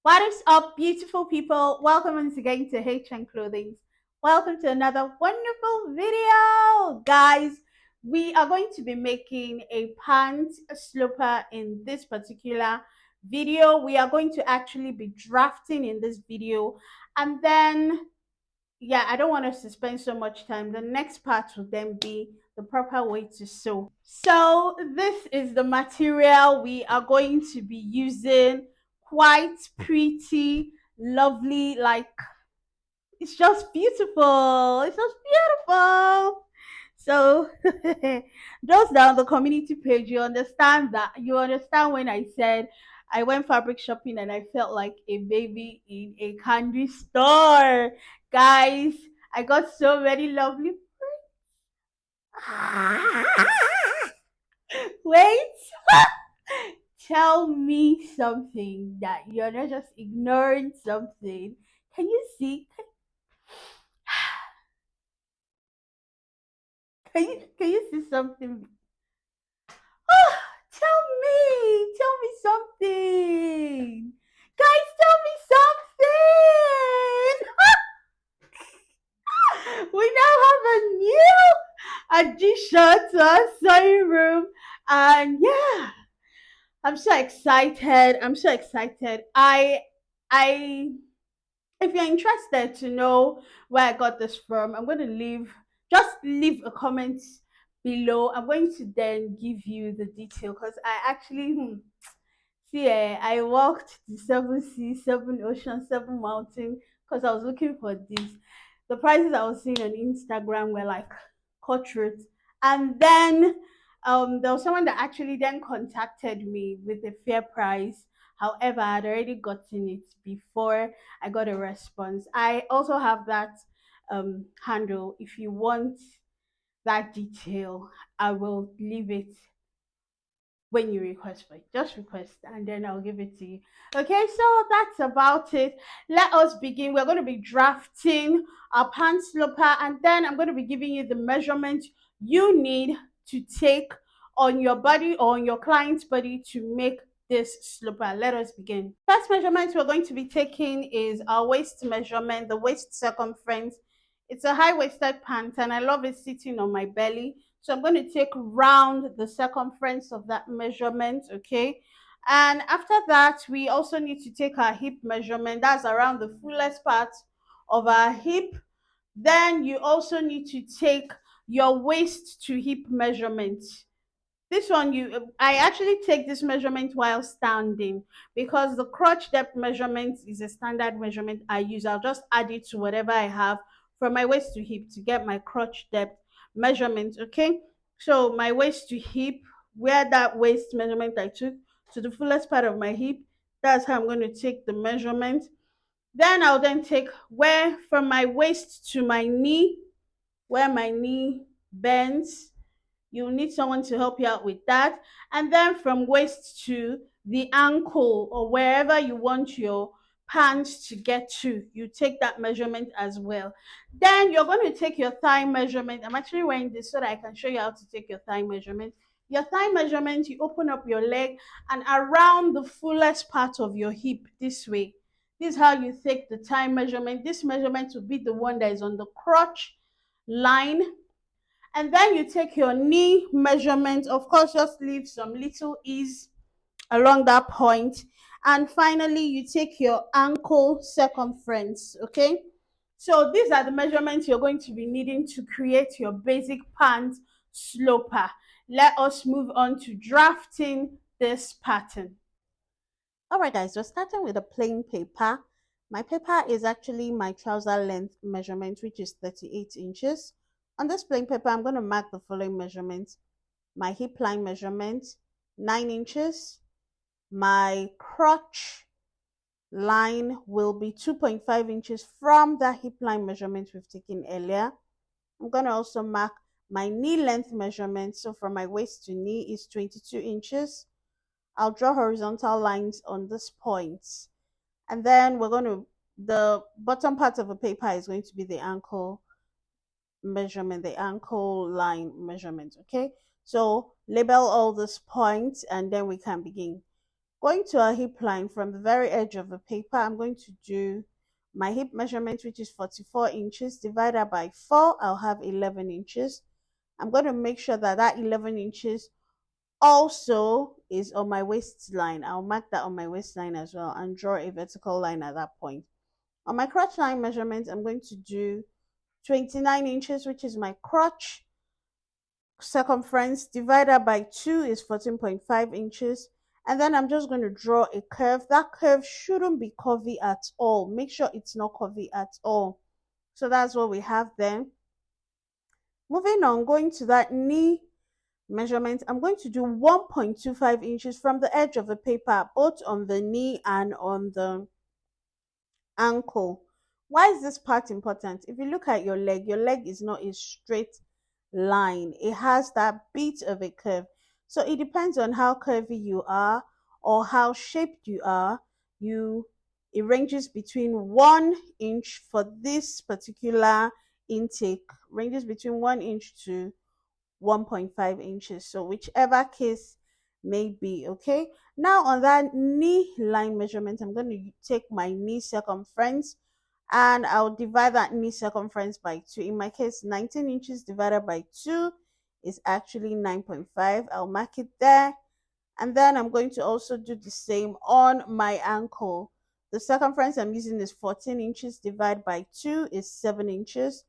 What is up, beautiful people? Welcome once again to HN Clothing. Welcome to another wonderful video. Guys, we are going to be making a pant sloper in this particular video. We are going to actually be drafting in this video. And then, yeah, I don't want us to spend so much time. The next part will then be the proper way to sew. So this is the material we are going to be using. Quite pretty, lovely, like it's just beautiful. It's just beautiful. So those down the community page, you understand when I said I went fabric shopping and I felt like a baby in a candy store. Guys, I got so many lovely wait. Tell me something that you're not just ignoring something. Can you see? Can you see something? Oh, tell me something. Guys, tell me something. We now have a new addition to our sewing room. And yeah, I'm so excited. I'm so excited. I if you're interested to know where I got this from, I'm going to leave a comment below. I'm going to then give you the detail because I actually see. I walked the seven seas, seven oceans, seven mountains because I was looking for this. The prices I was seeing on Instagram were like cutthroat, and then there was someone that actually then contacted me with a fair price. However, I had already gotten it before I got a response. I also have that handle. If you want that detail, I will leave it when you request for it. Just request and then I'll give it to you. Okay, so that's about it. Let us begin. We're going to be drafting our pant sloper and then I'm going to be giving you the measurement you need to take on your body or on your client's body to make this sloper. Let us begin. First measurement we're going to be taking is our waist measurement, the waist circumference. It's a high-waisted pant and I love it sitting on my belly. So I'm going to take round the circumference of that measurement, okay? And after that, we also need to take our hip measurement. That's around the fullest part of our hip. Then you also need to take your waist to hip measurement. This one, I actually take this measurement while standing because the crotch depth measurement is a standard measurement I use. I'll just add it to whatever I have from my waist to hip to get my crotch depth measurement. Okay, so my waist to hip, where that waist measurement I took to the fullest part of my hip, that's how I'm going to take the measurement. Then I'll then take where from my waist to my knee, where my knee bends. You'll need someone to help you out with that. And then from waist to the ankle or wherever you want your pants to get to, you take that measurement as well. Then you're going to take your thigh measurement. I'm actually wearing this so that I can show you how to take your thigh measurement. Your thigh measurement, you open up your leg and around the fullest part of your hip this way. This is how you take the thigh measurement. This measurement will be the one that is on the crotch line, and then you take your knee measurement. Of course, just leave some little ease along that point. And finally, you take your ankle circumference. Okay, so these are the measurements you're going to be needing to create your basic pant sloper. Let us move on to drafting this pattern. All right, guys, we're starting with a plain paper. My paper is actually my trouser length measurement, which is 38 inches. On this plain paper, I'm going to mark the following measurements. My hip line measurement, 9 inches. My crotch line will be 2.5 inches from the hip line measurement we've taken earlier. I'm going to also mark my knee length measurement. So from my waist to knee is 22 inches. I'll draw horizontal lines on this point. And then the bottom part of the paper is going to be the ankle measurement, the ankle line measurement. Okay, so label all these points and then we can begin. Going to a hip line from the very edge of the paper, I'm going to do my hip measurement, which is 44 inches, divided by 4, I'll have 11 inches. I'm going to make sure that that 11 inches also is on my waistline. I'll mark that on my waistline as well and draw a vertical line at that point. On my crotch line measurement, I'm going to do 29 inches, which is my crotch circumference, divided by 2 is 14.5 inches. And then I'm just going to draw a curve. That curve shouldn't be curvy at all. Make sure it's not curvy at all. So that's what we have there. Moving on, going to that knee measurement, I'm going to do 1.25 inches from the edge of the paper, both on the knee and on the ankle. Why is this part important? If you look at your leg is not a straight line, it has that bit of a curve. So it depends on how curvy you are or how shaped you are. It ranges between 1 inch for this particular intake, ranges between 1 inch to 1.5 inches. So whichever case may be, okay. Now on that knee line measurement, I'm going to take my knee circumference and I'll divide that knee circumference by 2. In my case, 19 inches divided by 2 is actually 9.5. I'll mark it there. And then I'm going to also do the same on my ankle. The circumference I'm using is 14 inches divided by 2 is 7 inches.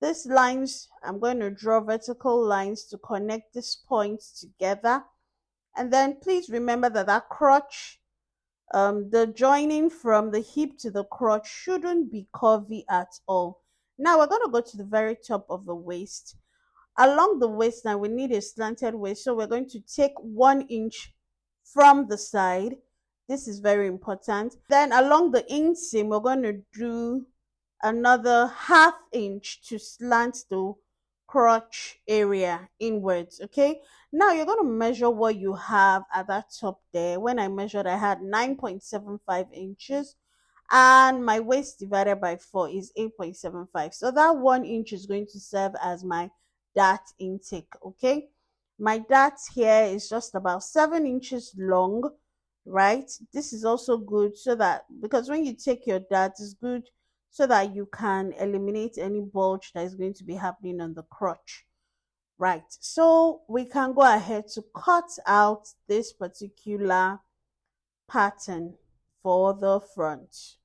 These lines, I'm going to draw vertical lines to connect these points together. And then please remember that that crotch, the joining from the hip to the crotch shouldn't be curvy at all. Now we're going to go to the very top of the waist. Along the waistline, we need a slanted waist. So we're going to take 1 inch from the side. This is very important. Then along the inseam, we're going to do another ½ inch to slant the crotch area inwards. Okay, now you're going to measure what you have at that top there. When I measured, I had 9.75 inches and my waist divided by 4 is 8.75. So that 1 inch is going to serve as my dart intake. Okay, my dart here is just about 7 inches long, right? This is also good so that, because when you take your dart, it's good so that you can eliminate any bulge that is going to be happening on the crotch. Right, so we can go ahead to cut out this particular pattern for the front.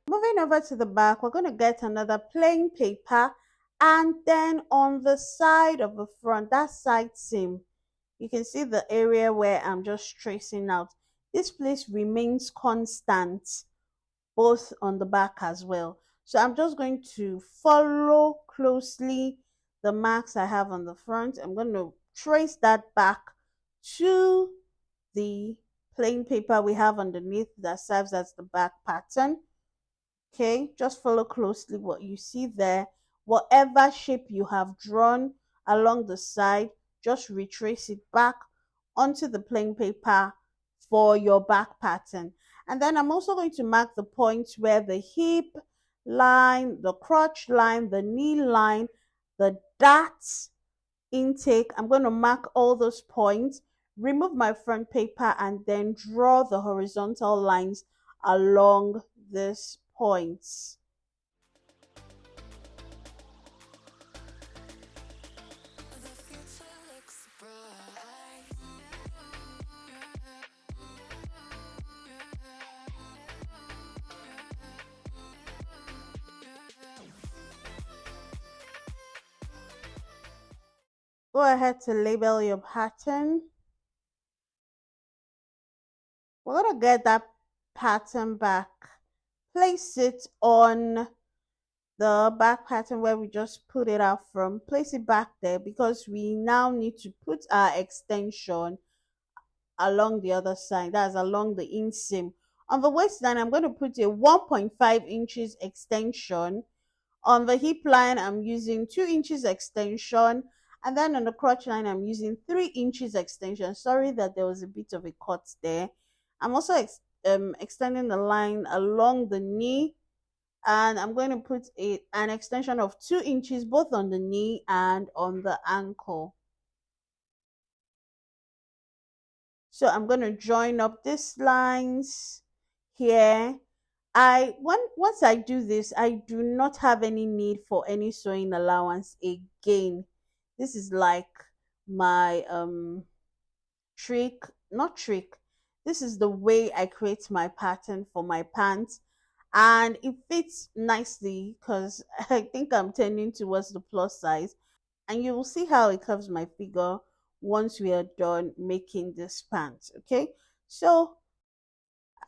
Moving over to the back, we're going to get another plain paper, and then on the side of the front, that side seam, you can see the area where I'm just tracing out. This place remains constant both on the back as well. So I'm just going to follow closely the marks I have on the front. I'm going to trace that back to the plain paper we have underneath that serves as the back pattern. Okay, just follow closely what you see there. Whatever shape you have drawn along the side, just retrace it back onto the plain paper for your back pattern. And then I'm also going to mark the points where the hip line, the crotch line, the knee line, the dart intake, I'm going to mark all those points, remove my front paper, and then draw the horizontal lines along these points. Go ahead to label your pattern. We're going to get that pattern back. Place it on the back pattern where we just put it out from. Place it back there because we now need to put our extension along the other side. That's along the inseam On the waistline, I'm going to put a 1.5 inches extension. On the hip line, I'm using 2 inches extension. And then on the crotch line, I'm using 3 inches extension. Sorry that there was a bit of a cut there. I'm also extending the line along the knee, and I'm going to put an extension of 2 inches both on the knee and on the ankle. So I'm going to join up these lines here. Once I do this, I do not have any need for any sewing allowance again. This is like my trick, not trick. This is the way I create my pattern for my pants, and it fits nicely because I think I'm tending towards the plus size, and you will see how it curves my figure once we are done making this pants. Okay, so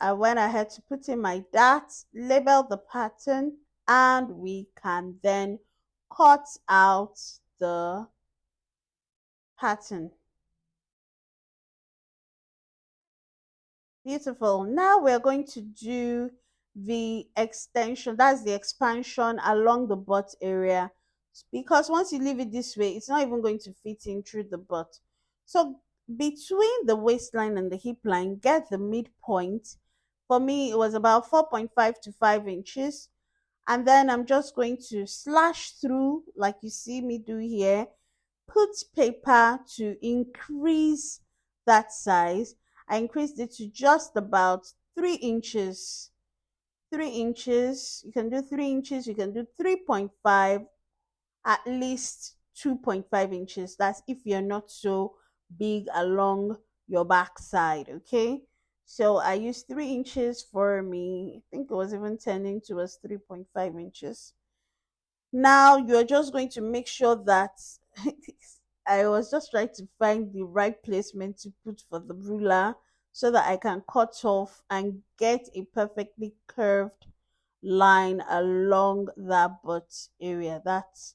I went ahead to put in my darts, label the pattern, and we can then cut out the pattern. Beautiful. Now we're going to do the extension, that's the expansion along the butt area, because once you leave it this way, it's not even going to fit in through the butt. So between the waistline and the hip line, get the midpoint. For me, it was about 4.5 to 5 inches. And then I'm just going to slash through like you see me do here, put paper to increase that size. I increased it to just about 3 inches. 3 inches. You can do 3 inches, you can do 3.5, at least 2.5 inches. That's if you're not so big along your backside. Okay. So I used 3 inches for me. I think it was even turning towards 3.5 inches. Now you're just going to make sure that I was just trying to find the right placement to put for the ruler so that I can cut off and get a perfectly curved line along that butt area. That's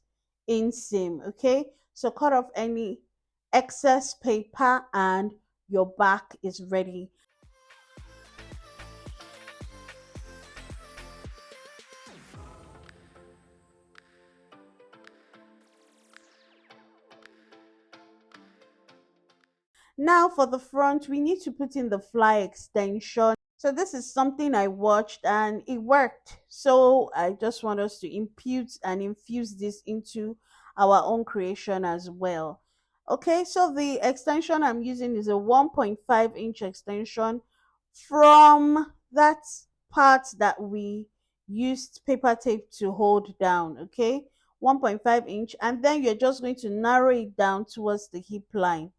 inseam. Okay, so cut off any excess paper and your back is ready. Now for the front, we need to put in the fly extension. So this is something I watched and it worked. So I just want us to impute and infuse this into our own creation as well. Okay, so the extension I'm using is a 1.5 inch extension from that part that we used paper tape to hold down. Okay, 1.5 inch, and then you're just going to narrow it down towards the hip line.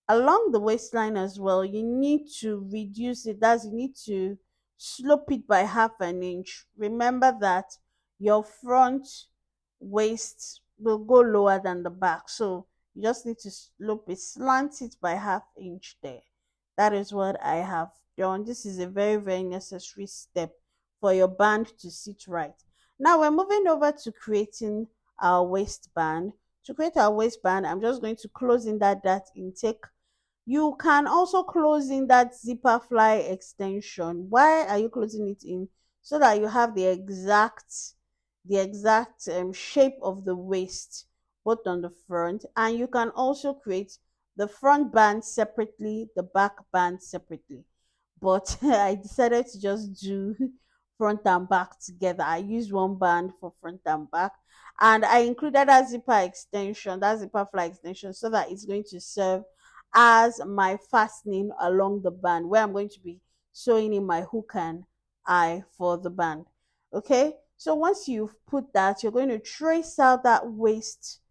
Along the waistline as well, you need to reduce it. That's, you need to slope it by 1/2 inch. Remember that your front waist will go lower than the back, so you just need to slope it, slant it by 1/2 inch there. That is what I have done. This is a very, very necessary step for your band to sit right. Now we're moving over to creating our waistband. To create our waistband, I'm just going to close in that dart intake. You can also close in that zipper fly extension. Why are you closing it in? So that you have the exact shape of the waist both on the front, and you can also create the front band separately, the back band separately. But I decided to just do front and back together. I used one band for front and back, and I included that zipper extension, that zipper fly extension, so that it's going to serve as my fastening along the band, where I'm going to be sewing in my hook and eye for the band. Okay, so once you've put that, you're going to trace out that waist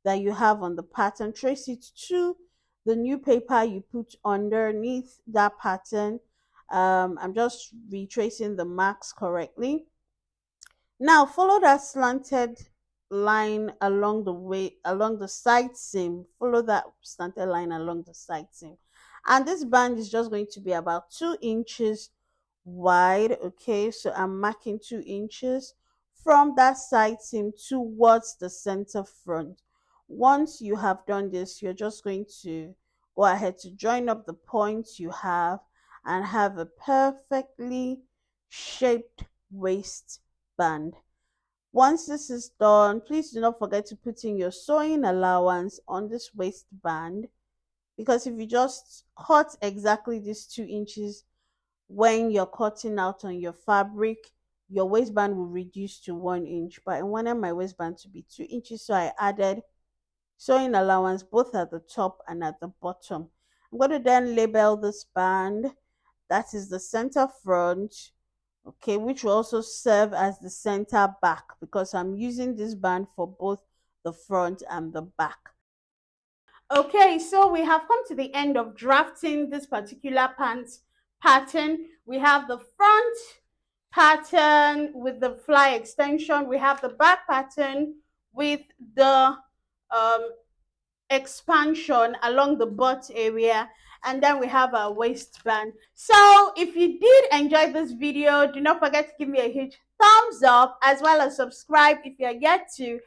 that you have on the pattern, trace it to the new paper you put underneath that pattern. I'm just retracing the marks correctly. Now follow that slanted line along the way, along the side seam. Follow that slanted line along the side seam. And this band is just going to be about 2 inches wide. Okay, so I'm marking 2 inches from that side seam towards the center front. Once you have done this, you're just going to go ahead to join up the points you have and have a perfectly shaped waistband. Once this is done, please do not forget to put in your sewing allowance on this waistband, because if you just cut exactly these 2 inches when you're cutting out on your fabric, your waistband will reduce to 1 inch. But I wanted my waistband to be 2 inches, so I added sewing allowance both at the top and at the bottom. I'm going to then label this band. That is the center front, okay, which will also serve as the center back because I'm using this band for both the front and the back. Okay, so we have come to the end of drafting this particular pants pattern. We have the front pattern with the fly extension. We have the back pattern with the um, expansion along the butt area, and then we have our waistband. So if you did enjoy this video, do not forget to give me a huge thumbs up as well as subscribe if you're yet to,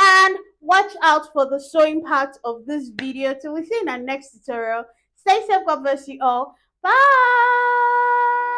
and watch out for the sewing part of this video. Till we see in our next tutorial, stay safe, God bless you all, bye.